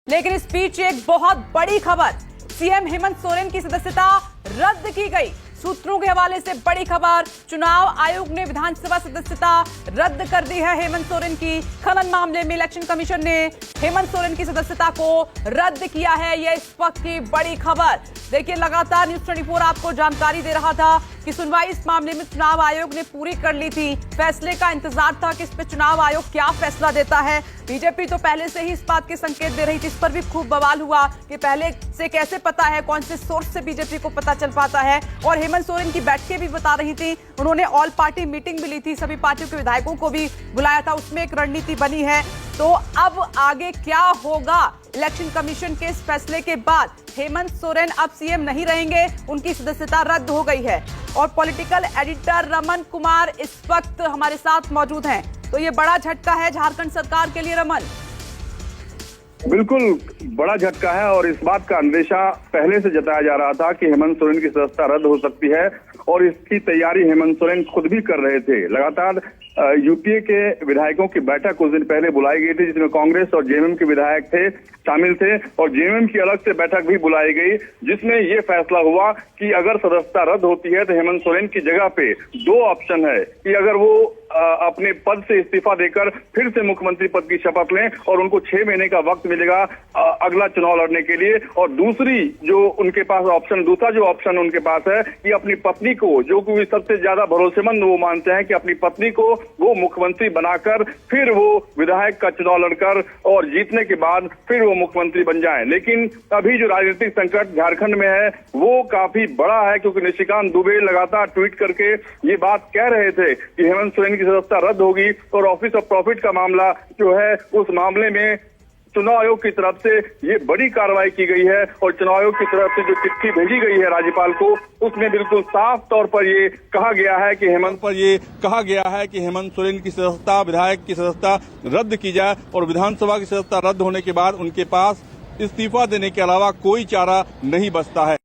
लेकिन इस बीच एक बहुत बड़ी खबर, सीएम हेमंत सोरेन की सदस्यता रद्द की गई। सूत्रों के हवाले से बड़ी खबर, चुनाव आयोग ने विधानसभा सदस्यता रद्द कर दी है हेमंत सोरेन की। खनन मामले में इलेक्शन कमीशन ने हेमंत सोरेन की सदस्यता को रद्द किया है। यह इस वक्त की बड़ी खबर। देखिए, लगातार न्यूज़ 24 आपको जानकारी दे रहा था कि सुनवाई इस मामले में चुनाव आयोग ने पूरी कर ली थी। फैसले का इंतजार था कि इस पे चुनाव आयोग क्या फैसला देता है। बीजेपी तो पहले से ही इस बात के संकेत दे रही थी, इस पर भी खूब बवाल हुआ कि पहले से कैसे पता है, कौन से सोर्स से बीजेपी को पता चल पाता है। और हेमंत सोरेन की बैठकें भी बता रही थी, उन्होंने ऑल पार्टी मीटिंग भी ली थी, सभी पार्टियों के विधायकों को भी बुलाया था, उसमें एक रणनीति बनी है। तो अब आगे क्या होगा? इलेक्शन कमीशन के इस फैसले के बाद हेमंत सोरेन अब सीएम नहीं रहेंगे, उनकी सदस्यता रद्द हो गई है। और पॉलिटिकल एडिटर रमन कुमार इस वक्त हमारे साथ मौजूद हैं। तो ये बड़ा झटका है झारखंड सरकार के लिए। रमन, बिल्कुल बड़ा झटका है और इस बात का अंदेशा पहले से जताया जा रहा था कि हेमंत सोरेन की सदस्यता रद्द हो सकती है और इसकी तैयारी हेमंत सोरेन खुद भी कर रहे थे। लगातार यूपीए के विधायकों की बैठक कुछ दिन पहले बुलाई गई थी, जिसमें कांग्रेस और जेएमएम के विधायक थे शामिल थे और जेएमएम की अलग से बैठक भी बुलाई गई, जिसमें यह फैसला हुआ कि अगर सदस्यता रद्द होती है तो हेमंत सोरेन की जगह पे दो ऑप्शन है कि अगर वो अपने पद से इस्तीफा देकर फिर से मुख्यमंत्री पद की शपथ लें और उनको 6 महीने का वक्त मिलेगा अगला चुनाव लड़ने के लिए, और दूसरा जो ऑप्शन उनके पास है कि अपनी पत्नी को, जो कि सबसे ज्यादा भरोसेमंद वो मानते हैं, कि अपनी पत्नी को वो मुख्यमंत्री बनाकर फिर वो विधायक का चुनाव लड़कर और जीतने के बाद फिर वो मुख्यमंत्री बन जाएं। लेकिन अभी जो राजनीतिक संकट झारखंड में है वो काफी बड़ा है, क्योंकि निशिकांत दुबे लगातार ट्वीट करके ये बात कह रहे थे कि हेमंत सोरेन की सदस्यता रद्द होगी और ऑफिस ऑफ प्रॉफिट का मामला जो है, उस मामले में चुनाव आयोग की तरफ से ये बड़ी कार्रवाई की गई है और चुनाव आयोग की तरफ से जो चिट्ठी भेजी गई है राज्यपाल को, उसमें बिल्कुल साफ तौर पर ये कहा गया है कि हेमंत सोरेन की सदस्यता, विधायक की सदस्यता रद्द की जाए और विधानसभा की सदस्यता रद्द होने के बाद उनके पास इस्तीफा देने के अलावा कोई चारा नहीं बचता है।